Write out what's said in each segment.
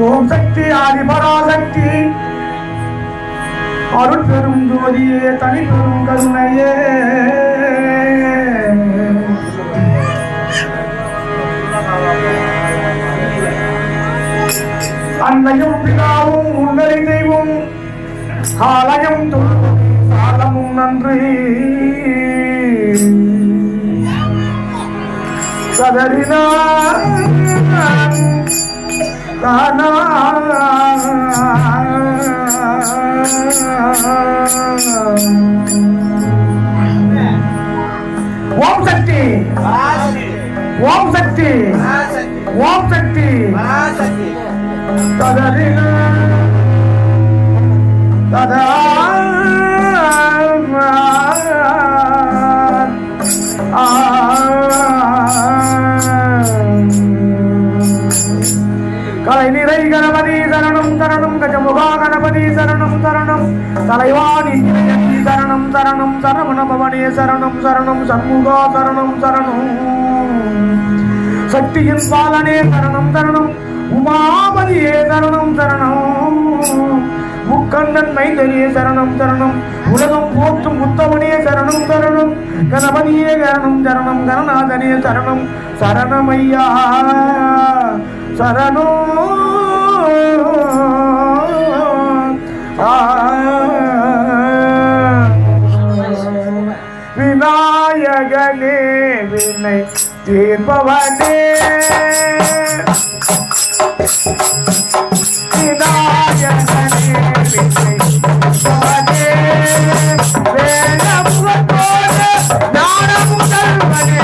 ஓம் சக்தி ஆதிபராசக்தி அருள் பெரும் ஜோதியே தனி பெரும் கருணையே அன்னையும் பிதாவும் உன்னரை தெய்வம் ஆலயம் சாலமும் நன்றி கதறினா ஓம் சக்தி ஓம் சக்தி ஓம் சக்தி கதறினா கதா கலை நிறை கணபதி சரணம் சரணம் கஜமுகா கணபதி சரணம் சரணம் தலைவாணி சரணம் சரணம் சரவண பவனே சரணம் சரணம் சண்முகா சரணம் சரணம் சக்தியின் பாலனே சரணம் சரணம் உமாபதியே சரணம் சரணம் முக்கண்ணன் மைந்தரியே சரணம் சரணம் உலகம் போற்றும் உத்தமனே சரணம் சரணம் கணபதியே சரணம் சரணம் கணநாதனே சரணம் சரணமையா சரணோ விநாயகனே வினை தீர்ப்பவனே விநாயகனே வினை தீர்ப்பவனே வேலமுகத்தோடு ஞான முதல்வனே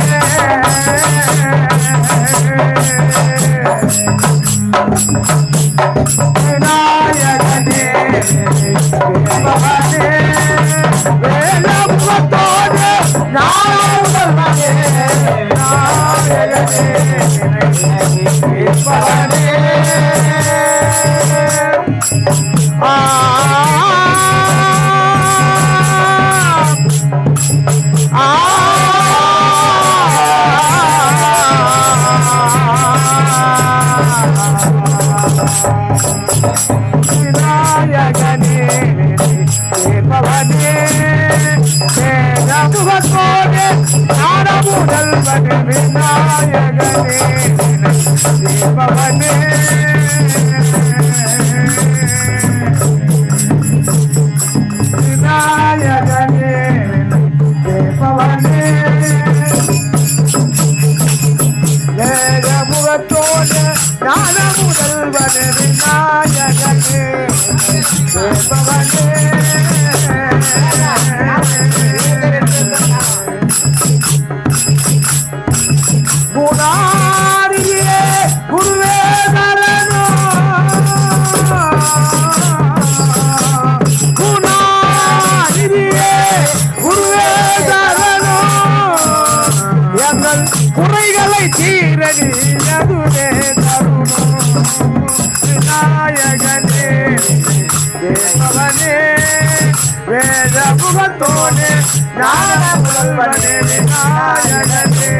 விநாயகனே பவனே வேலமுகத்தோடு ஞான முதல்வனே விநாயகனே பவனே விநாயகனே பவனே வேலமுகத்தோடு ஞான முதல்வனே விநாயகனே பவனே விநாயகனே பவனே வேலமுகத்தோடு ஞான முதல்வனே விநாயகனே பவனே குணாரியே குருவே சரணோ குணாரியே குருவே சரணோ எங்கள் குறைகளை தீரடி அதுவே தருணோ விநாயகனே தேவனே வேதமுகத்தோடு ஞான முதல்வனே விநாயகனே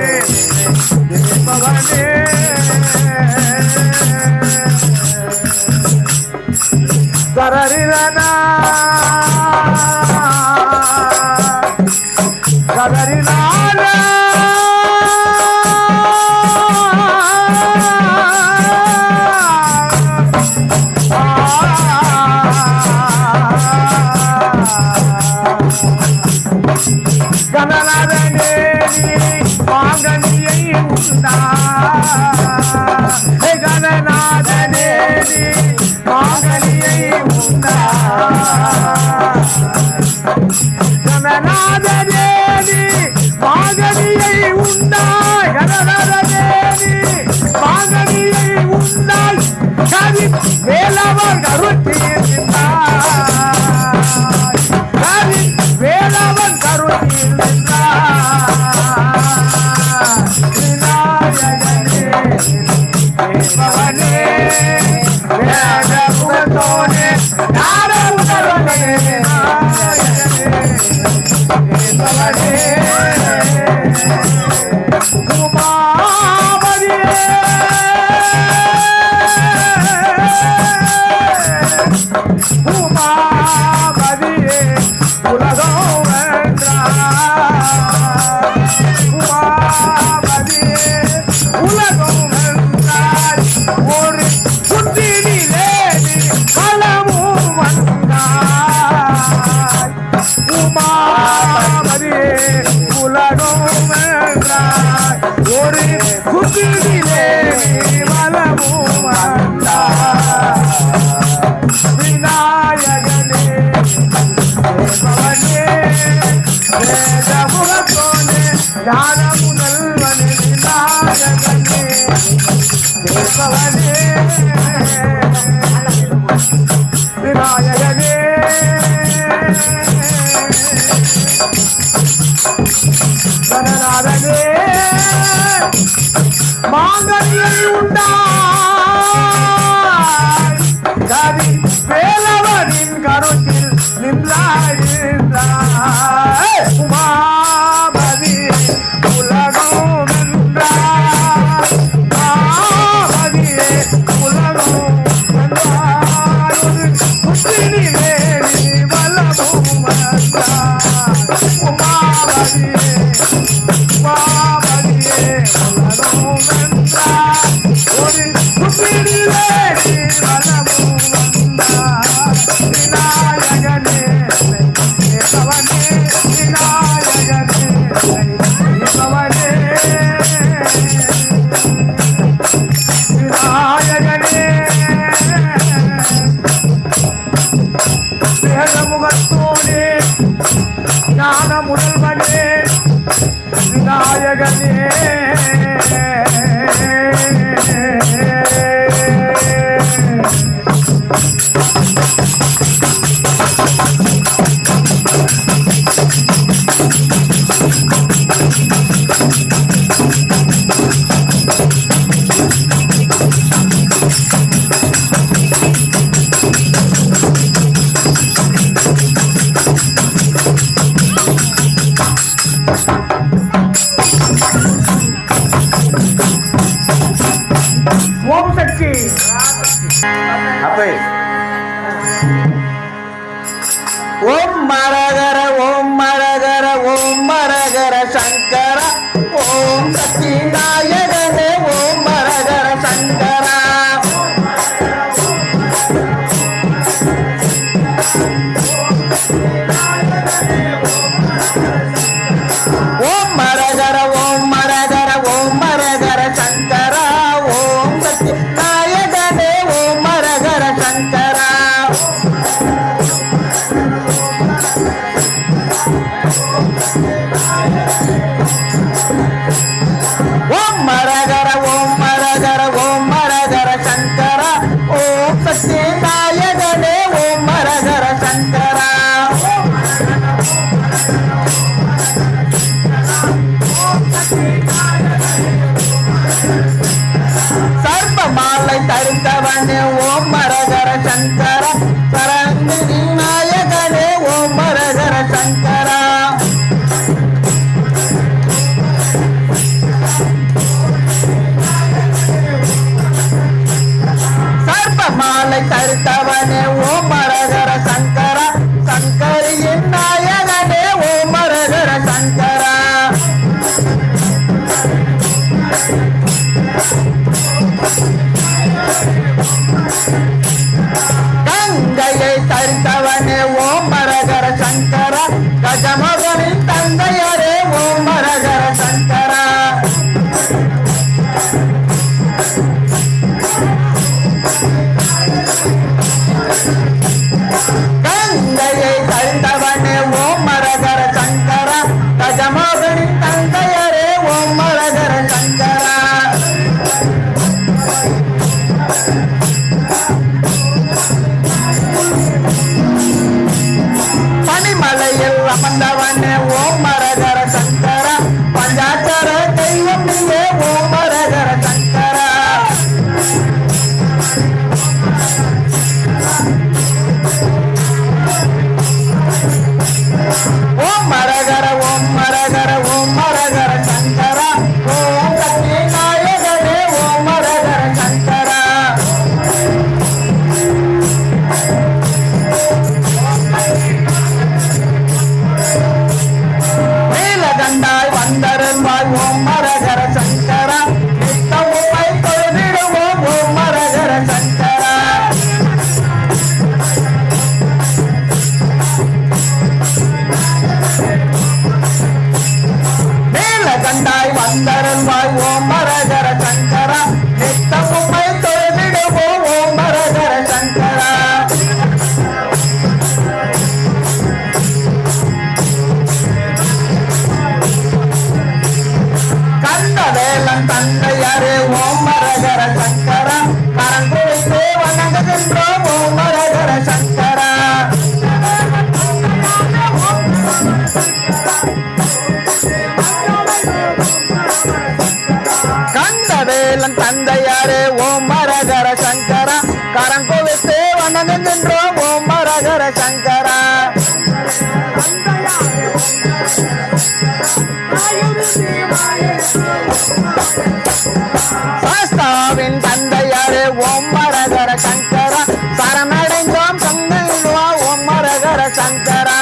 தேவனே சரரிரனா சரரினால கனநாதனே வாங்கனியை உண்டா கனநாதனே வாங்கனியை உண்டா கனநாதனே வாங்கனியை உண்டாய் கனநாதனே வாங்கனியை உண்டாய் கவி வேலவர் கருத்தீர்ந்தாய் கவி வேலவன் கருத்தீர்ந்தாய் விநாயகனே பவனே கஜமுகத்தோனே ஞான முதல்வனே விநாயகனே கேசவனே விநாயகனே கணநாதனே மாங்கனியை உண்டாய் கதி வேலவனின் கருத்தில் நின்றாய் உமாபதி உலகம் வென்றாய் மாபதியே உலகம் வென்றாய் புத்தினிலே நீ வல்லமும் வந்தாய் உமாபதியே உமாபதியே உலகம் வென்றாய் ஒரு புத்தினிலே நீ வல்லமும் வந்தாய் விநாயகனே கேசவனே விநாயகனே கேசவனே விநாயகனே வேதமுகத்தோனே ஞான முதல்வனே விநாயகனே ஓம் சக்தி அப்பே ஓம் மரகர ஓம் மரகர ஓம் மரகர சங்கர ஓம் சக்தி நாயகனே ஓம் மரகர சங்கர ஓம் மரகர ஓம் மரகர ஓம் மரகர சங்கர ஓம் சக்தி நாயகனே ஓம் மரகர சங்கர ஓம் தந்தையாரே ஓம் மரகர சங்கரா கரம் குவித்து வணங்குகின்றோம் ஓம் மரகர சங்கரா கந்தவேலன் தந்தையாரே ஓம் மரகர சங்கரா கரம் குவித்து வணங்குகின்றோம் ஓம் மரகர சங்கரா சாஸ்தாவின் தந்தையாரே ஓம் மரகர சங்கரா சரணடைந்தோம் சங்கல்வா ஓம் மரகர சங்கரா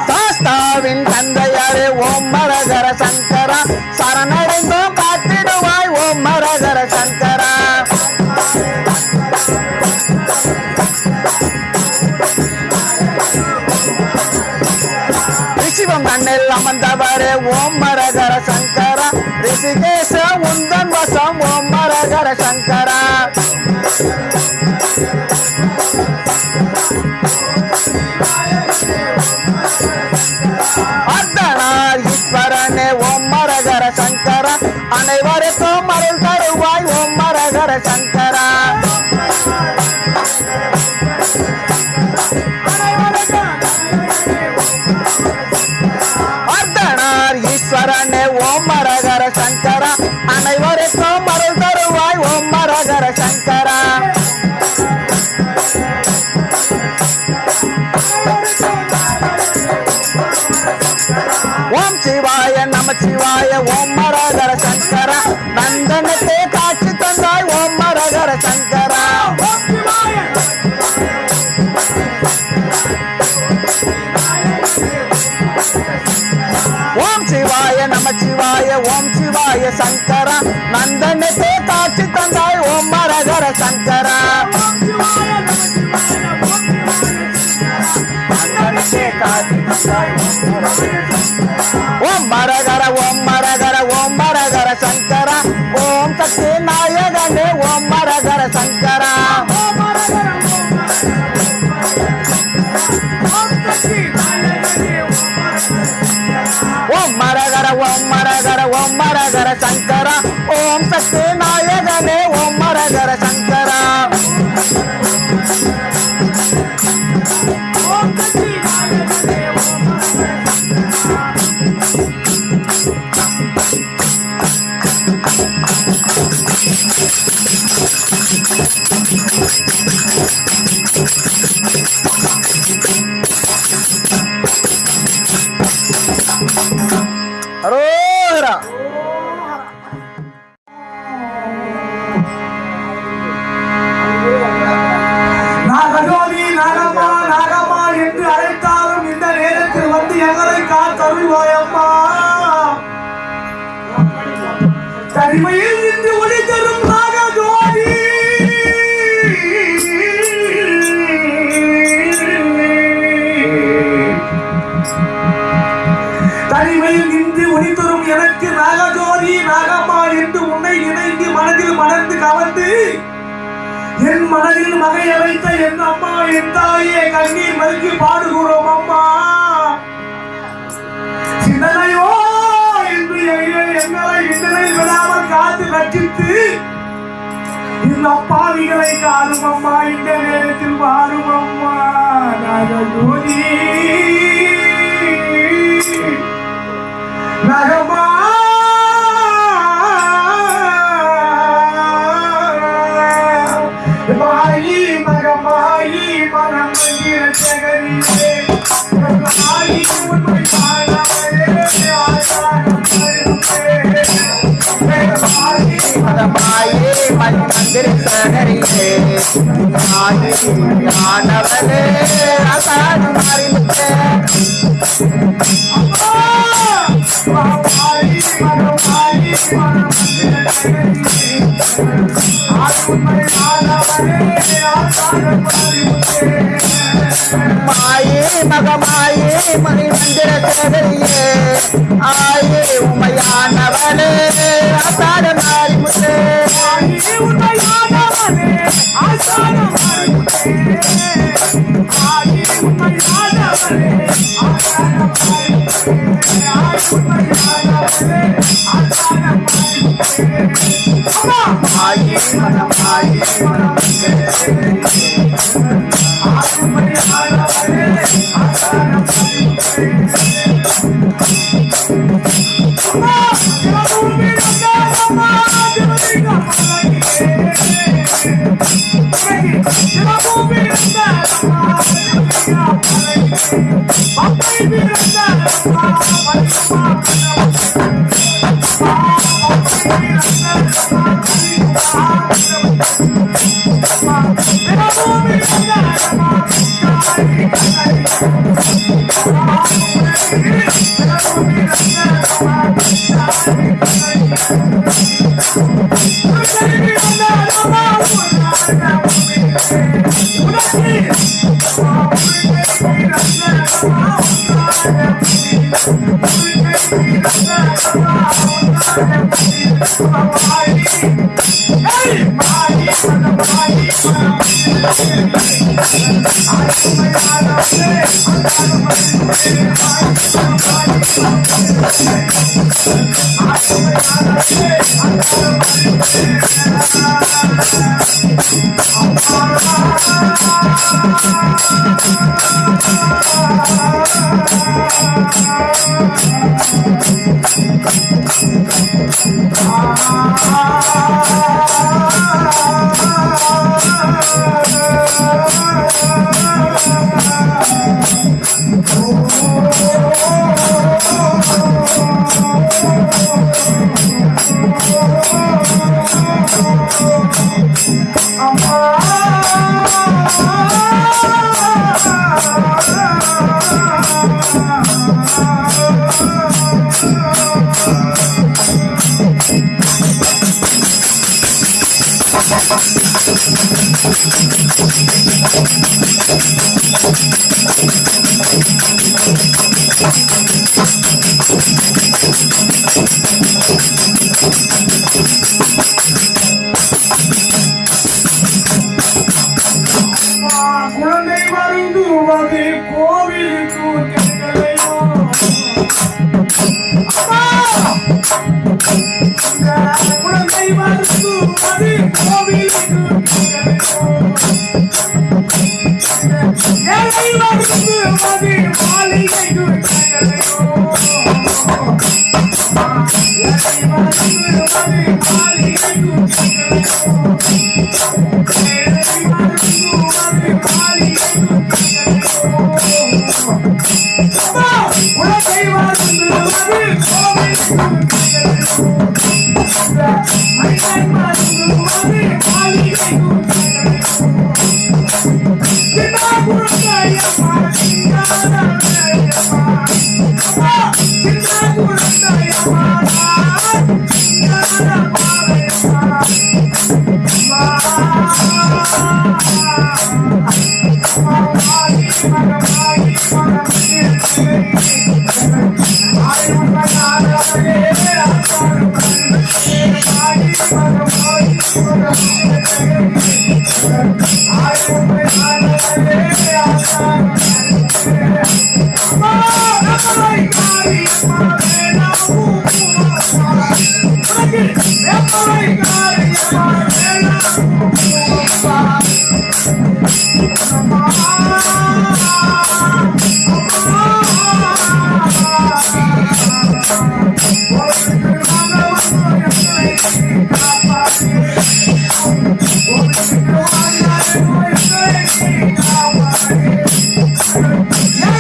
சாஸ்தாவின் தந்தையாரே ஓம் மரகர சங்கரா சரணடைந்தோம் காத்திடுவாய் ஓம் மரகர சங்கரா ரிஷிவம் கண்ணில் அமர்ந்தவரே ஓம் மரகர சங்கரா ரிஷிகேஷ உந்தன் வசம் ஓம் மரகர சங்கரா அர்த்தனார் ஈஸ்வரனே ஓம் மரகர சங்கரா அனைவருக்கும் அருள் தருவாய் ஓம் மரகர சங்கரா அர்த்தனார் ஈஸ்வரனே ஓம் மரகர சங்கரா அனைவருக்கும் அருள் தருவாய் ஓம் மரகர சங்கரா ஓம் சிவாய நம சிவாய ஓம் மரகர சங்கரா நந்தனுக்கு காட்சி தந்தாய் ஓம் மரகர சங்கரா ஓம் சிவாய நம சிவாய ஓம் சிவாய சங்கரா நந்தனுக்கு காட்சி தந்தாய் ஓம் மரகர சங்கரா ஓம் மரகர ஓம் மரகர ஓம் மரகர சங்கரா ஓம் சக்தி நாயகனே ஓம் மரகர சங்கரா ஓம் மரகர ஓம் மரகர ஓம் மரகர சங்கரா ஓம் சக்தி நாயகனே ஓம் மரகர சங்கரா அரோகரா நாகஜோதி நாகம்மா நாகம்மா என்று அழைத்தாலும் இந்த நேரத்தில் வந்து எங்களை காத்தருள்வாயம்மா தனிமையில் நின்று ஒளி தரும் நாகஜோதி தனிமையில் நின்று ஒளி தரும் எனக்கு நாகஜோதி நாகம்மா என்று உன்னை இணைந்து மனதில் மணந்து கவர்ந்து என் மனதில் மகைய வைத்த என் அம்மா என் தாயே கண்ணீர் மல்கி பாடுகிறோம் அம்மா சிந்தனையோ என்று எங்களை இதனை விடாமல் காத்து ரட்சித்து இந்த பாவிகளை காணும் அம்மா இந்த நேரத்தில் பாடும் அம்மா நாகஜோதி நாகம்மா மாயி மகமாயி மனம் ஜெகரியே மாயி உண்மை மாயவரே ஆசாரம் மாயி மதமாயே மந்திர சகரியே மாயி ஆனவனே அசாடு மாறிவிட்டே மாயி மகமாயி மனம் ஜெகரியே ஆயுமை மாயவரே ஆசாரம் மாயே மகமாயே மணி மந்திர சேகரியே ஆயே உமையானவனே அசாட மாறி முட்டே உண்மையானவனே ஆசாரம் மாறி முட்டே குழந்தை வருந்துவதே கோவிலுக்கு கேட்கலையோ குழந்தை வருந்துவதே கோவிலுக்கு கேட்கலையோ ஏழை வருந்துவதே மாளிகைக்கு கேட்கலையோ ஏழை வருந்துவதே மாளிகைக்கு கேட்கலையோ Yeah.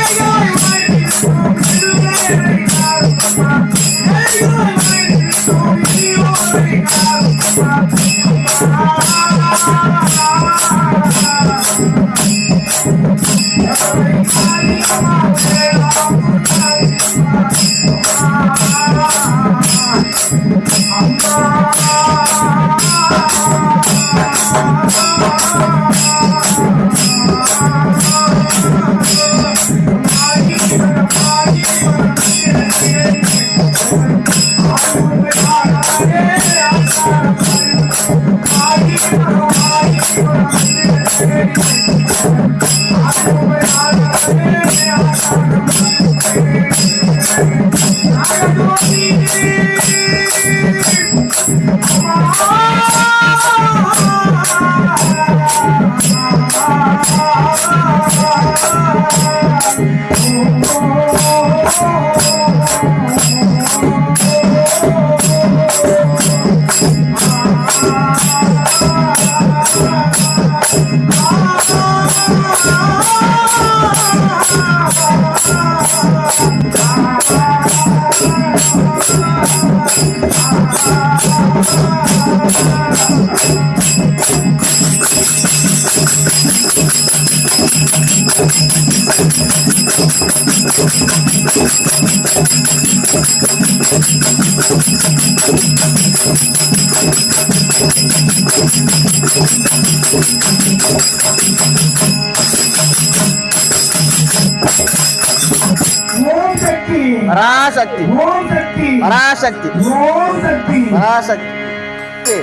பராசக்தி ஓம் சக்தி பராசக்தி ஓம் சக்தி பராசக்தி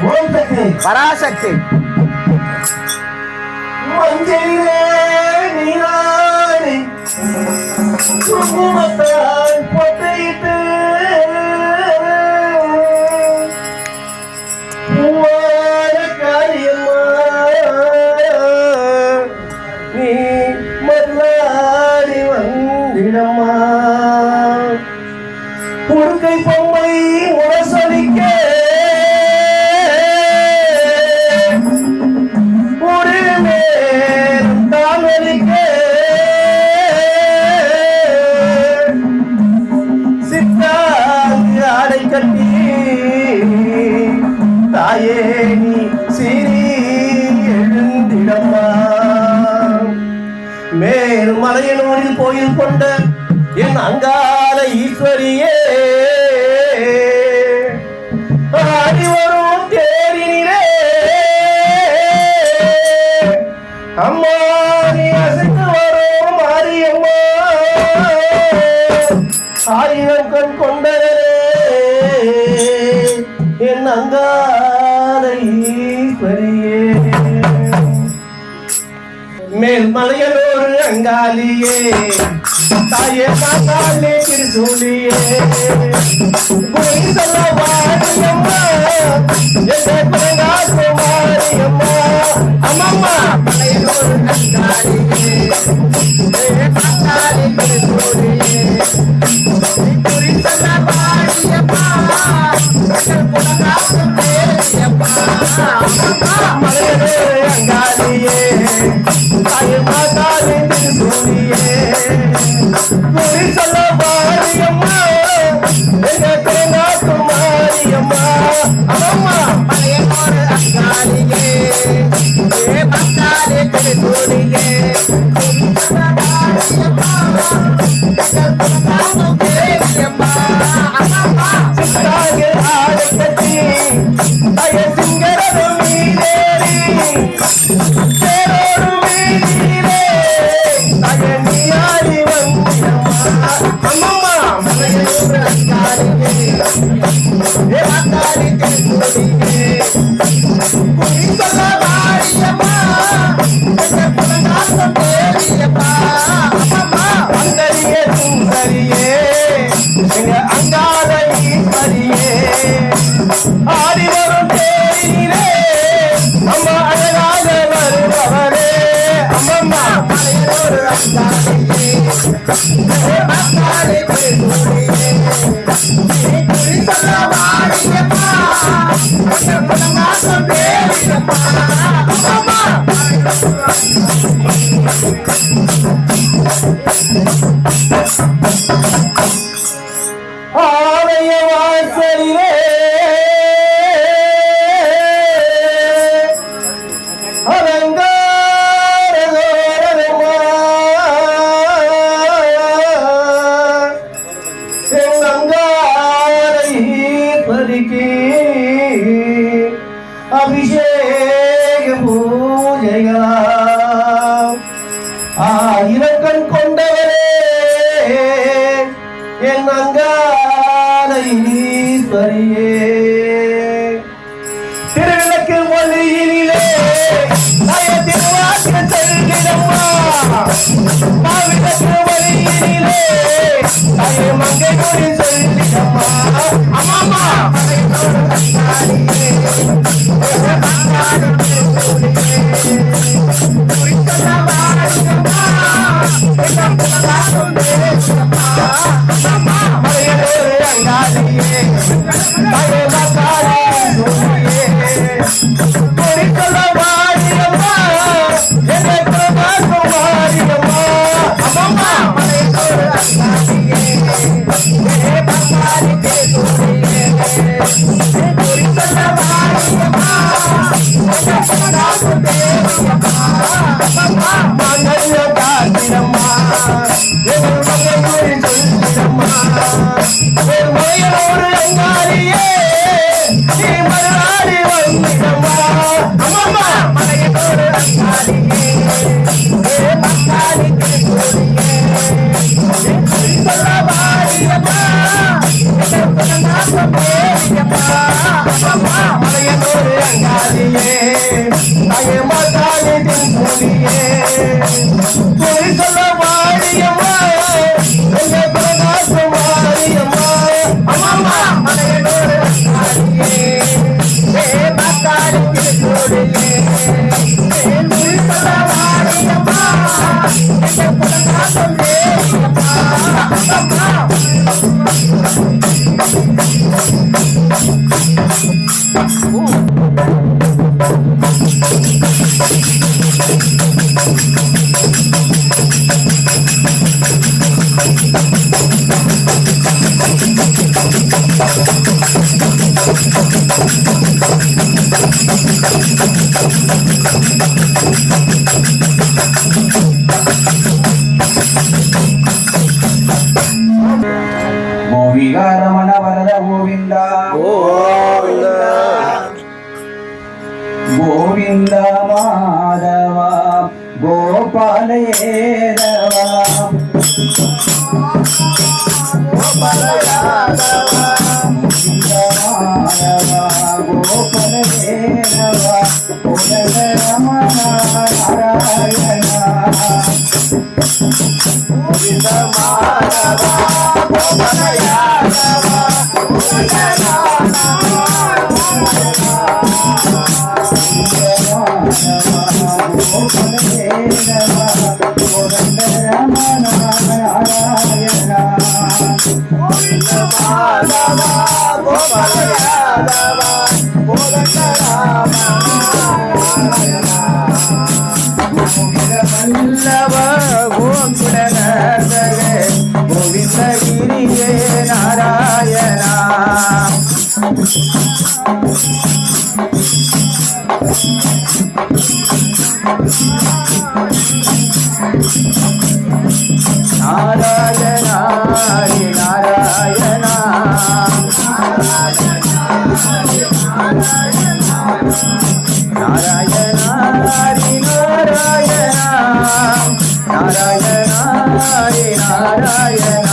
ஓம் சக்தி பராசக்தி மஞ்சளிலே நீராடி குங்குமத்தால் பொட்டையிட்டு பூவான காரியம்மா நீ மல்லாடி வந்திடம்மா உடுக்கை பொம்மை உரசொலிக்க ஒரு நேரம் தாமலிக்க சித்தாங்கு ஆடை கட்டி தாயே நீ சிறி எழுந்திடம்மா மேலும் மலையனூரில் கோயில் கொண்ட என் அங்கால ஈஸ்வரியே ஆடி வரும் தேரினிலே அம்மா நீ அசைத்து வரும் மாரியம்மா ஆயிரம் கண் கொண்டவரே என் அங்கால ஈஸ்வரியே மேல் மலையனூர் அங்காளியே தாயே மாதாளே திருசூலியே குணி சொல்ல வாரியம்மா எந்த குணங்காட்டு மாரியம்மா அம்மம்மா மலையனூர் அங்காளியே மாதாளே திருசூலியே குணி சொல்ல வாரியம்மா எந்த குணங்காட்டு மாரியம்மா மலையனூர் அங்காளியே தாயே மாதாளே திருசூலியே குறி சொல்ல மாரியம்மா எங்க குலநாட்டு மாரியம்மா அம்மா மலையனூர் அங்காளியே பக்தாலே திருசூலியே குறி சொல்ல மாரியம்மா எங்க குலநாட்டு தேவியம்மா அம்மா சித்தாங்கே ஆடை கட்டி தாய சிங்கரது மீதேறி தேரோடு மீதிலே தாய நீயாடி வந்தியம்மா அம்மம்மா மலையனூர் அங்காளியே மாதாளே திருசூலியே குறி சொல்ல மாரியம்மா எங்க குலநாட்டு தேவியம்மா அம்மம்மா அந்தரியே சுந்தரியே எங்க அங்காள ஈஸ்வரியே ஆடி வரும் தேரிலே அம்மா அழகாக வருபவரே அம்மம்மா மலையனூர் அங்காளியே மாதாளே திருசூலியே குறி சொல்ல மாரியம்மா எங்க குலநாட்டு தேவியம்மா அம்மம்மா ஆலய வாசலிலே அலங்காரதோரமா என் அங்காரை பலிக்கு அபிஷேக பூஜைகளா ஆயிரம் கண் கொண்டவரே என் அங்காள ஈஸ்வரியே திருவிளக்கு மொழியிலே தாய திருவாக்கு செல்கிறம்மா மாவிளக்கு மொழியிலே தாய மங்கை மொழி சொல்லிடம்மா அம்மாமா மலையனூர் அங்காளியே குறி சொல்ல மாரியம்மா गोपालयेदवा गोपालयादवा गोपालयेदवा नारायण गोविंदगिरिये नारायण नारायण हरि नारायण नारायण हरि नारायण नारायण हरि नारायण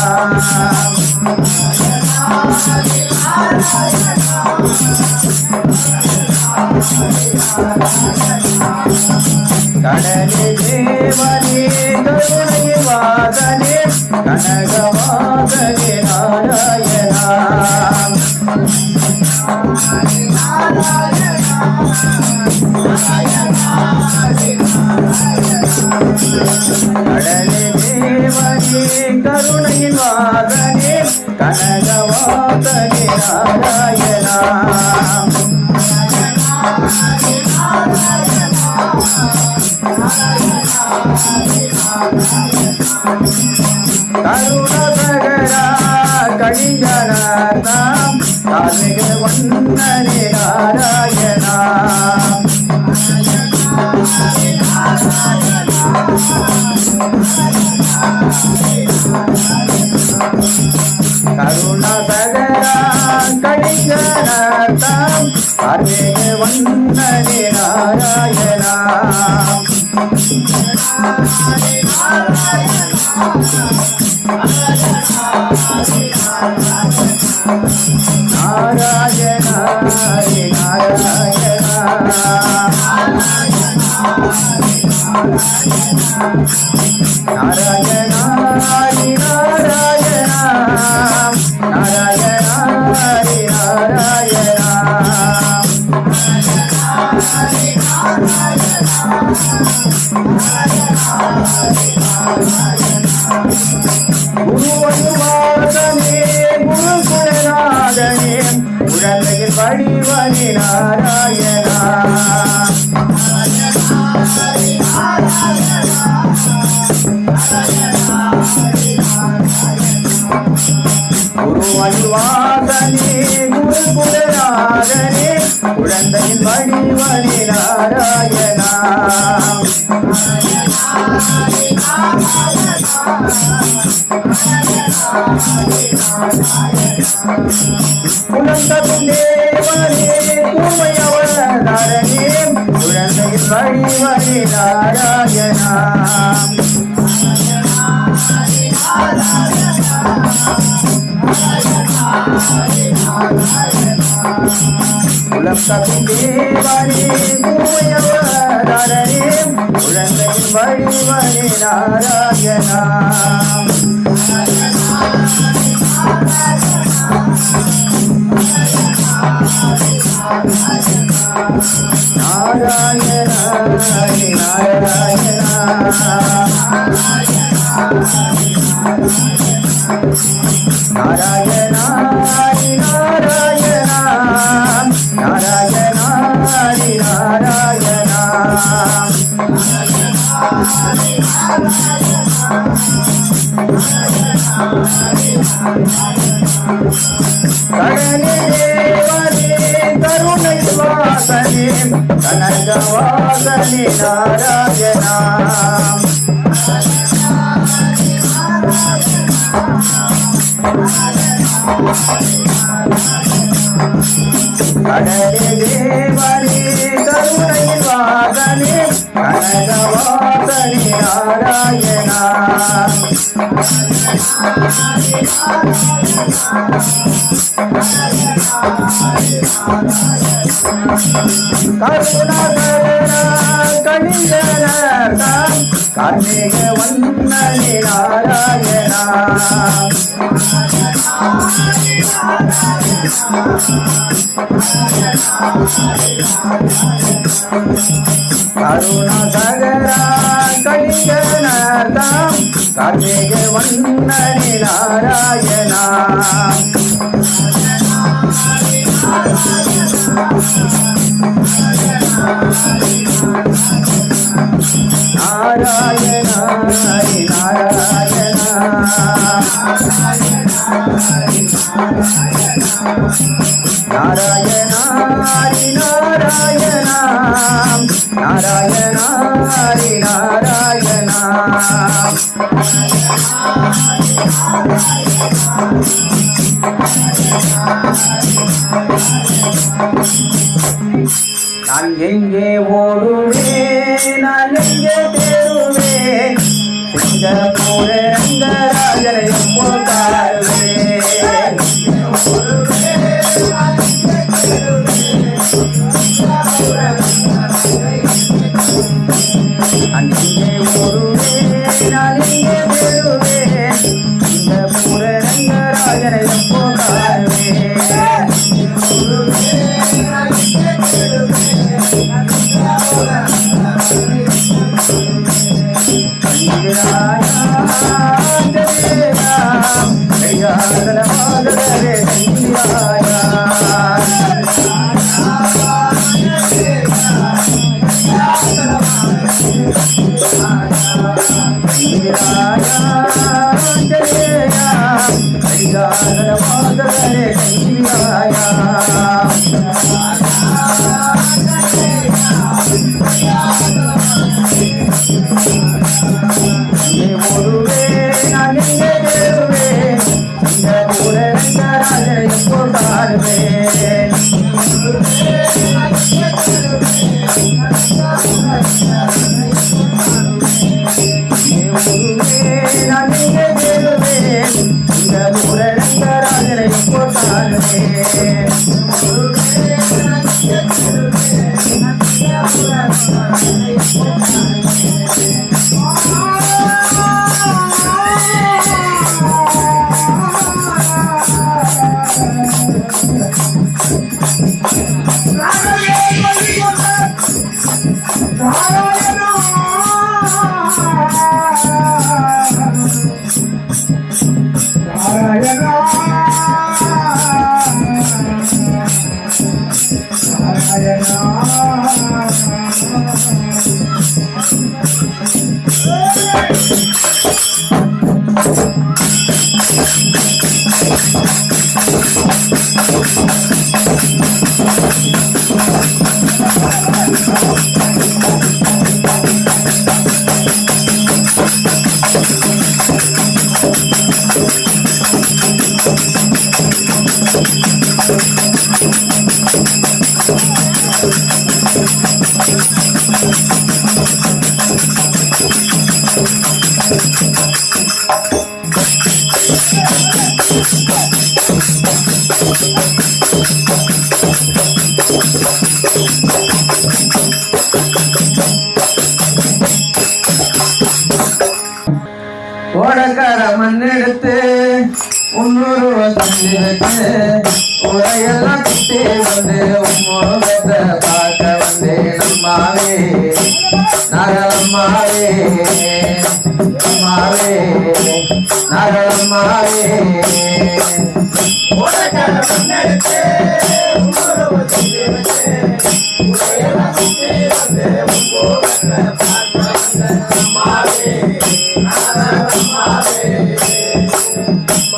கடலே தேவனே கருணை வாதனே கனகவாதனே நாராயணா கடலே தேவனே கருணை வாதனே கனகவாதனே நாராயணா கருணசகரா கடிகரதாம் கார்மிக வந்தனே நாராயணா கருணசகரா கடிகரதாம் கார்மிக வந்தனே நாராயணா नारायण हरि नारायण नारायण हरि नारायण नारायण हरि नारायण गुरुवनुवादने गुरुकुलनादने उड़लगिर पडिवनि नारायण गुरुवनुवादने गुरुकुलनादने उड़लगिर पडिवनि नारायण देवने पूमयवदारणे उड़न्दगिर पडिवनि नारायण देवने पूमयवदारणे उड़न्दगिर पडिवनि नारायण नारायण हरि नारायण नारायण हरि नारायण नारायण हरि नारायण கடலே தேவனே கருணை வாசனே கனகவாசனே நாராயணா கடலே தேவனே கருணை வாசனே கனகவாசனே நாராயணா கருணாகரா கணிகரா கார்மேக வண்ணனே நாராயணா கருணாகரா கணிகரா கார்மேக வண்ணனே நாராயணா நாராயண ஹரி நாராயண நாராயண ஹரி நாராயண நாராயண ஹரி நாராயண நான் எங்கே ஓடுவேன் நான் எங்கே தேடுவேன் சிங்கப்பூர ரங்கராஜனை எப்போ காருவேன் நான் எங்கே ஓடுவேன் நான் எங்கே தேடுவேன் சிங்கப்பூர ரங்கராஜனை எப்போ காருவேன் ஓடக்கார மண்ணெடுத்து உன்னூறு தண்ணி வச்சு உரையெல்லாம் கிட்டே வந்து உம்மோகத்தை பார்க்க வந்து நம்மாவே நகரம்மாவே அம்மாவே நகரம்மாவே ஓடக்கார மண்ணெடுத்து உன்னூறு தண்ணி வச்சு உரையெல்லாம் கிட்டே வந்து உம்மோகத்தை பார்க்க வந்து நம்மாவே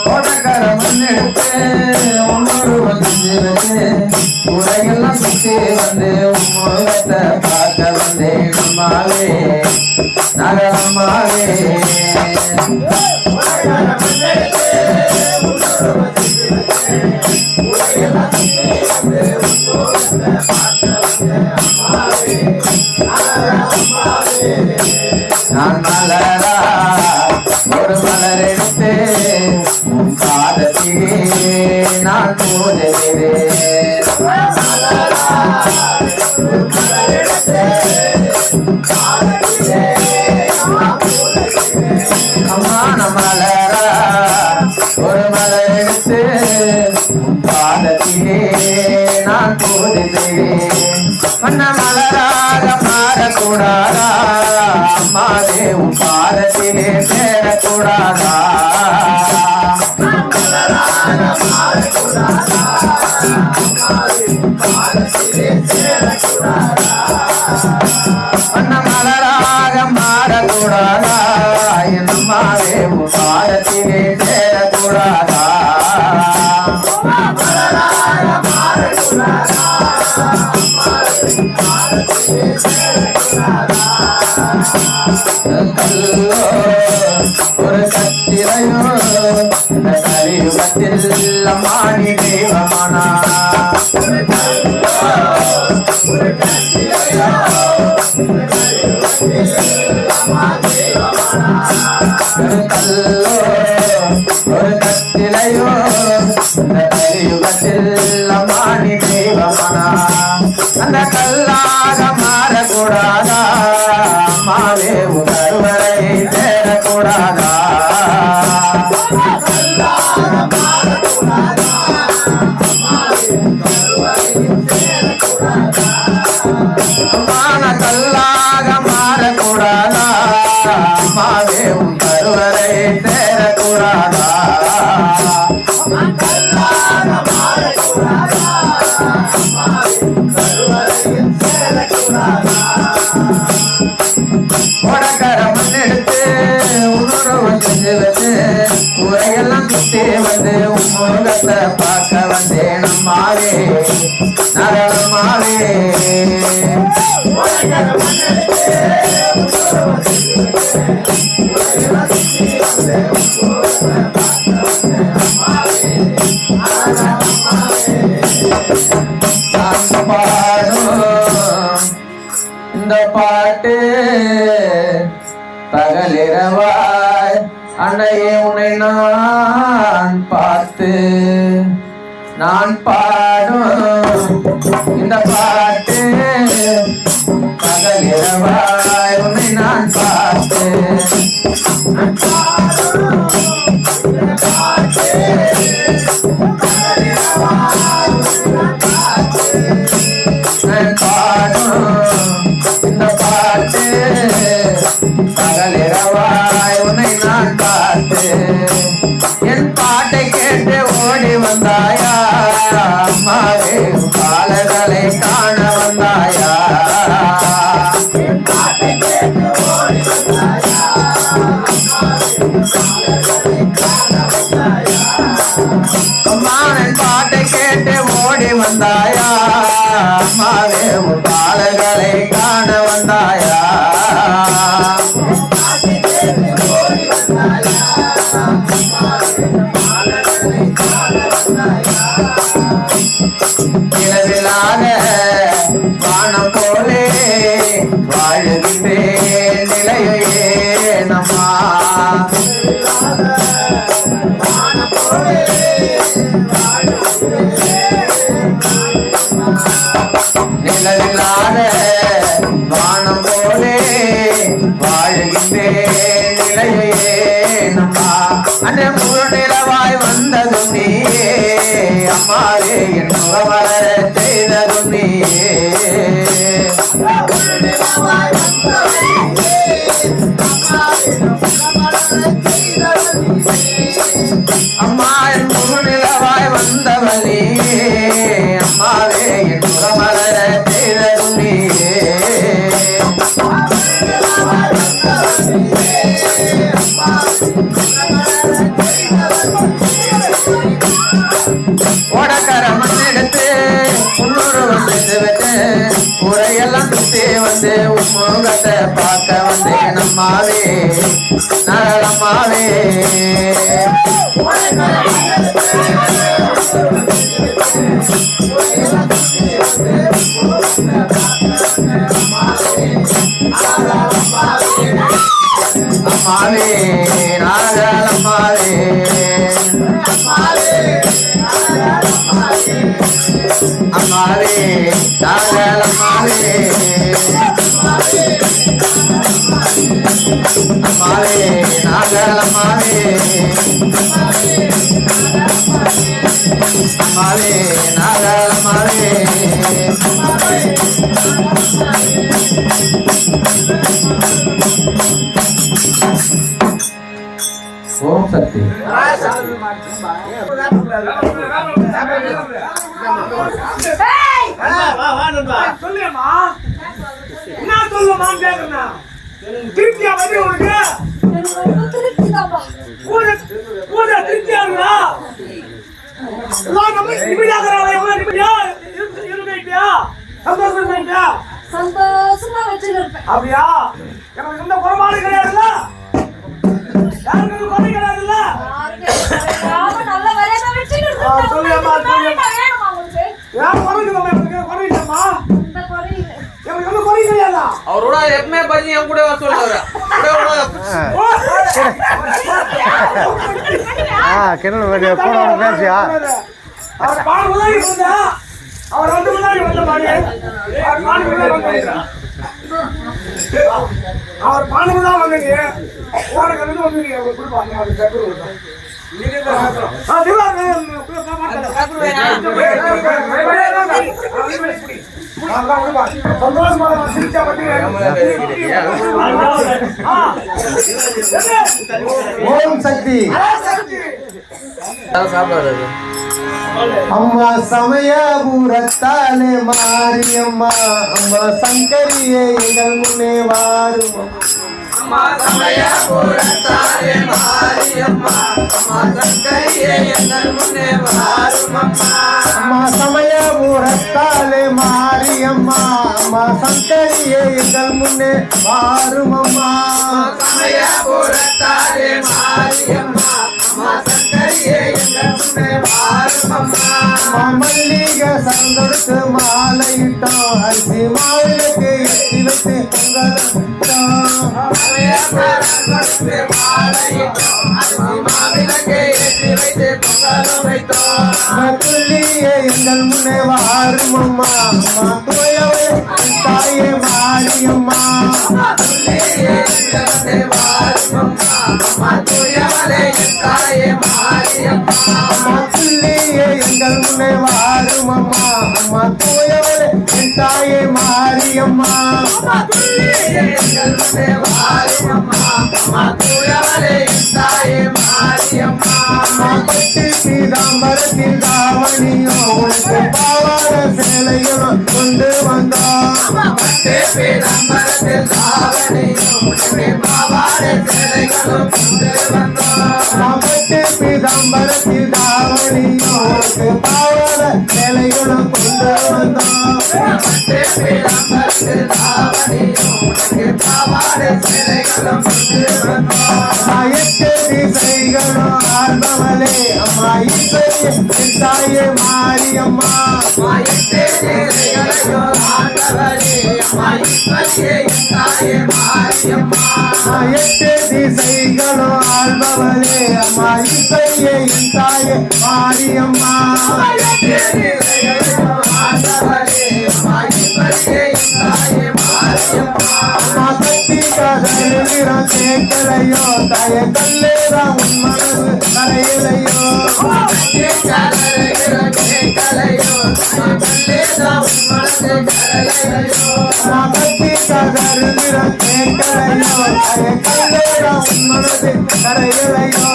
ஓடக்கார மண்ணெடுத்து உன்னொரு உரையெல்லாம் சுற்றி வந்து உம்மோகத்தை பார்க்க வந்து நம்மாவே நகரம்மாவே நான் அம்மாவே உன் பாதத்திலே சேரக்கூடாதா வண்ண மலராக மாறக்கூடாதா என் அம்மாவே உன் பாதத்திலே சேரக்கூடாதா ஒரு கத்திரையோ இந்த கலியுகத்தில் அம்மானி தெய்வமானா ஒரு கத்திரையோ இந்த கலியுகத்தில் அம்மானி தெய்வமானா அந்த கல்லாக மாறக்கூடாதா அம்மாவே உன் கருவறை சேரக்கூடாதா மான கல்லாக மாறக்கூடாதா அம்மாவே உன் கருவறை சேரக்கூடாதா உடக்கரமன் எடுத்து உணர்வு செஞ்சு வச்சு உரையெல்லாம் சுத்தி வந்து உன் முகத்தை பார்க்க வந்தேன் அம்மாவே நரமாவே இந்த பாட்டு பகலிரவாய் அன்னையே உன்னை நான் பார்த்து நான் பாடும் இந்த பாட்டு பகலிரவாய் உன்னை நான் பார்த்து இந்த பாட்டு பகலிரவாய் உன்னை நான் பார்த்து என் பாட்டை கேட்டு ஓடி வந்தாயா அம்மாவே பாலகளை காண வந்தாயா அம்மாவின் பாட்டை கேட்டு ஓடி வந்தாயா அம்மாவே உன் பாலகளை காண வந்தாயா நிலவிலாக வானம் போலே வாழுகின்றேன் நிலையே நம்மா நிலவிலாக வானம் போலே வாழுகின்றேன் நிலையே நம்மா அந்த முழு நிலவாய் வந்ததும் நீயே அம்மாவே என் முகமலர செய்ததும் நீயே அம்மா என் முழு நிலவாய் வந்தவனே அம்மாவே என் முகமலர செய்ததும் நீயே உடக்கரமன் எடுத்து உன்னுருவ செஞ்சு வச்சு உரையெல்லாம் சுத்தி வந்து உன் முகத்தை பார்க்க வந்தேன் அம்மாவே நரமாவே அம்மாவே நாகலம்மாவே அம்மாவே நாகலம்மாவே அம்மாவே நாகலம்மாவே அம்மாவே நாகலம்மாவே சக்தி. சொல்லுமா என்ன சொல்லுமான்னு கேக்குறா திருப்தியா வந்து உனக்கு பூஜை திருப்தியா இருக்கா நம்ம நிமிடாகிறாங்க எவ்வளவு நிமிடியா இருக்கையா சந்தோஷம் சந்தோஷமா வச்சிருப்பேன். அப்படியா எனக்கு இந்த குறைபாடு கிடையாதுல்ல யாருக்கு குறை கிடையாதுல்ல நல்ல வேலையா வச்சிருக்கேன். சொல்லுமா வேணுமா உங்களுக்கு? யார் குறைக்குதம்மா எனக்கு குறையிட்டம்மா இந்த குறையில எனக்கு வந்து குறை கிடையாதா அவரோட எப்பவுமே பஜ்ஜி என் கூட வர சொல்லுவாரு கிணறு கூட பேசியா அவர் பாடு முன்னாடி வந்தா அவர் வந்து முன்னாடி வந்த பாடு அவர் பாடு முன்னாடி வந்தா அவர் பாடு முன்னாடி வந்தீங்க உனக்கு வந்து வந்தீங்க அவர் கொடுப்பாங்க அது கட்டுரு ஓம் சக்தி. சாப்பிடாது அம்மா சமயபுரத்தாலே மாரியம்மா அம்மா சங்கரியே எங்கள் முன்னே வாரும். அம்மா சமயபுரத்தாலே மாரியம்மா அம்மா சங்கரியே எங்கள் முன்னே வாரும் அம்மா. அம்மா சமயபுரத்தாலே மாரியம்மா அம்மா சங்கரியே எங்கள் முன்னே வாரும் அம்மா. சமயபுரத்தாலே மாரியம்மா அம்மா சங்கரியே எங்கள் முன்னே வாரும் அம்மா. மல்லிகை சந்தொடுத்து மாலையிட்டோம் அரிசி மாவிளக்கு எட்டி வைத்து பொங்கலிட்டோம். சமயபுரத்தாலே மாலையிட்டோம் அரிசி மாவிளக்கை ஏற்றி வைத்து பொங்கலும் வைத்தோம். துள்ளியே எங்கள் முன்னே வாரும் அம்மா அம்மா தூயவளே என் தாயே மாரியம்மா. துள்ளியே எங்கள் முன்னே வாரும் அம்மா அம்மா தூயவளே என் தாயே மாரியம்மா. அம்மா துள்ளியே எங்கள் முன்னே வாரும் அம்மா அம்மா தூயவளே என் தாயே மாரியம்மா. துள்ளியே எங்கள் முன்னே வாரும் அம்மா அம்மா தூயவளே என் தாயே மாரியம்மா. அம்மா பட்டு பீதாம்பரத்தில் தாவணியோ உனக்கு பாவாட சேலையும் கொண்டு வந்தோம். பட்டு பீதாம்பரத்தில் தாவணியும் உனக்கு பாவாடை சேலைகளும் கொண்டு வந்தோம். அம்மா பட்டு பீதாம்பரத்தில் தாவணியோ உனக்கு பாவாட சேலைகளும் கொண்டு வந்தோம். பட்டு பீதாம்பரத்தில் தாவணியும் உனக்கு பாவாடை சேலைகளும் கொண்டு வந்தோம். அம்மா எட்டு திசைகளும் ஆர்பவளே அம்மா ஈஸ்வரி என் தாயே மாரியம்மா. அம்மா எட்டு திசைகளையும் ஆண்டவளே அம்மா ஈஸ்வரியே என் தாயே மாரியம்மா. அம்மா எட்டு திசைகளும் ஆள்பவளே அம்மா ஈஸ்வரியே என் தாயே மாரியம்மா. எட்டு திசைகளையும் ஆண்டவளே அம்மா ஈஸ்வரியே என் தாயே மாரியம்மா. அம்மா கட்டி கதறுகிறான் கேட்கலையோ தாய கல்லேரா உன் மனது கரையிலையோ. அம்மா கட்டி கதறுகிறான் கேட்கலையோ தாய கல்லேரா உன் மனது கரையிலையோ.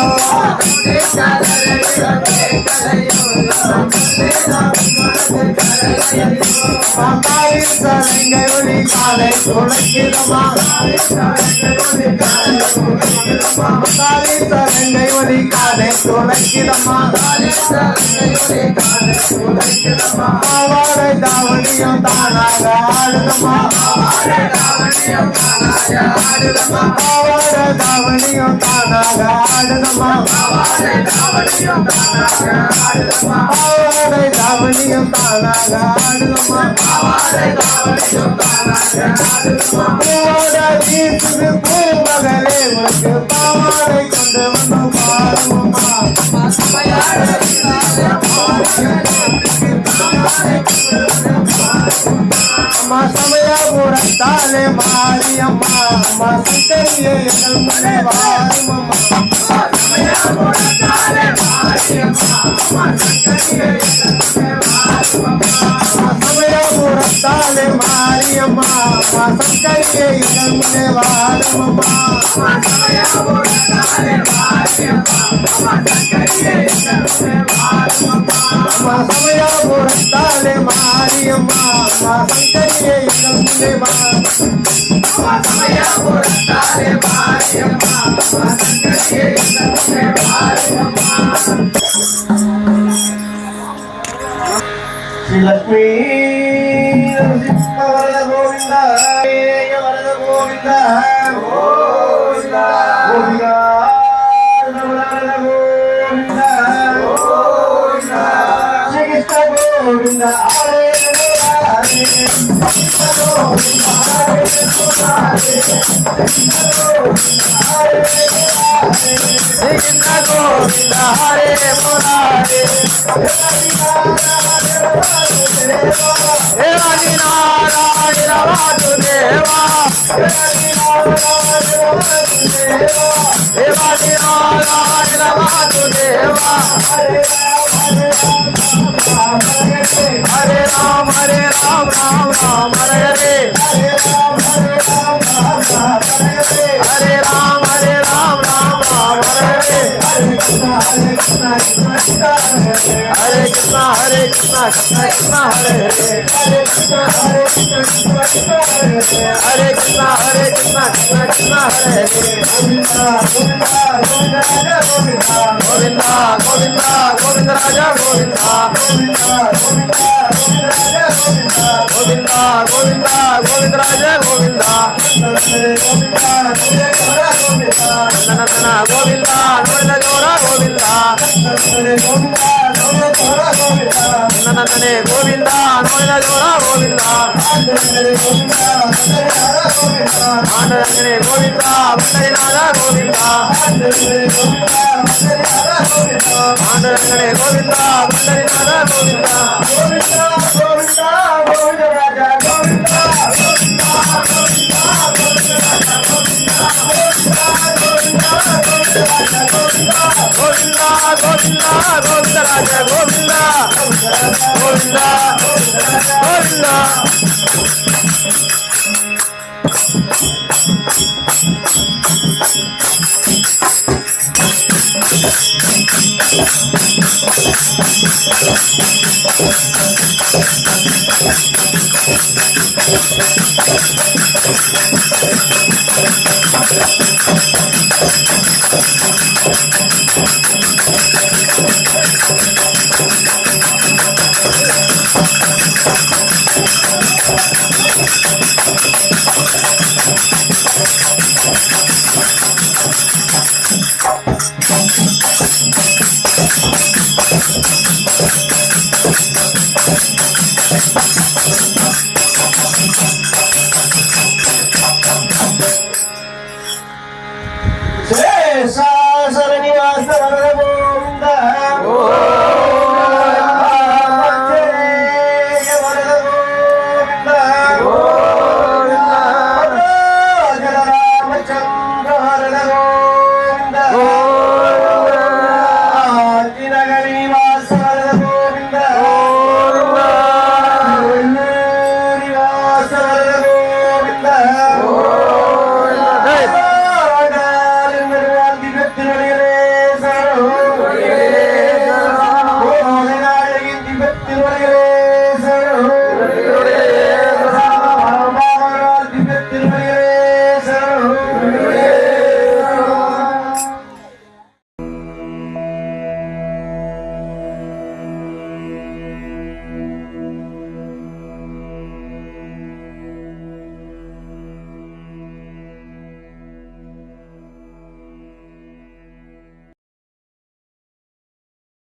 காலை சலங்கை ஒளி காலை துளைக்கிறமா. காலை சலங்கை ஒளி காலை துளைக்கிறமா. பாவாடை தாவணியும் தானாக ஆடுதமா. பாவாடை தாவணியும் தானாக ஆடுதமா. பாவாடை தாவணியும் தானாக ஆடுதமா. பூவோட வீசுது பூமகளே உனக்கு பாவாடை கொண்டு வந்து பாருமா. அம்மா சமயபுரத்தாலே மாரியம்மா அம்மா சங்கரியே எங்கள் முன்னே வாரும் அம்மா. சமயபுரத்தாலே மாரியம்மா அம்மா சங்கரியே எங்கள் முன்னே வாரும் அம்மா. சமயபுரத்தாலே மாரியம்மா மாரியம்மா அம்மா சங்கரியே எங்கள் முன்னே வாருமம்மா அம்மா சமயபுரத்தாலே மாரியம்மா அம்மா சங்கரியே எங்கள் முன்னே శ్రీ లక్ష్మీ నరసింహ వరద గోవింద వరద గోవింద గోవింద గోవింద వరద గోవింద గోవింద శ్రీ కృష్ణ గోవింద హరే హరే కృష్ణ గోవింద హరే శ్రీ కృష్ణ గోవింద హరే మురారే దేవాది నారాయణ వాసుదేవా దేవాది నారాయణ వాసుదేవా హరే రామ రామ రామ హరే హరే హరే రామ రామ రామ హరే హరే కృష్ణ కృష్ణ కృష్ణ హరే హరే హరే కృష్ణ కృష్ణ కృష్ణ హరే గోవింద గోవింద గోవింద రాజా గోవింద గోవింద గోవింద గోవింద రాజా గోవింద నందన గోవింద నోడిన జోర గోవింద నందనే గోవింద నోడిన జోర గోవింద ఆనందనే గోవింద వందరినాథ గోవింద ఆనందనే గోవింద వందరినాథ గోవింద గోవింద గోవింద గోవింద రాజా గోవింద గోవింద గోవింద గోవింద రాజా గోవింద గోవింద గోవింద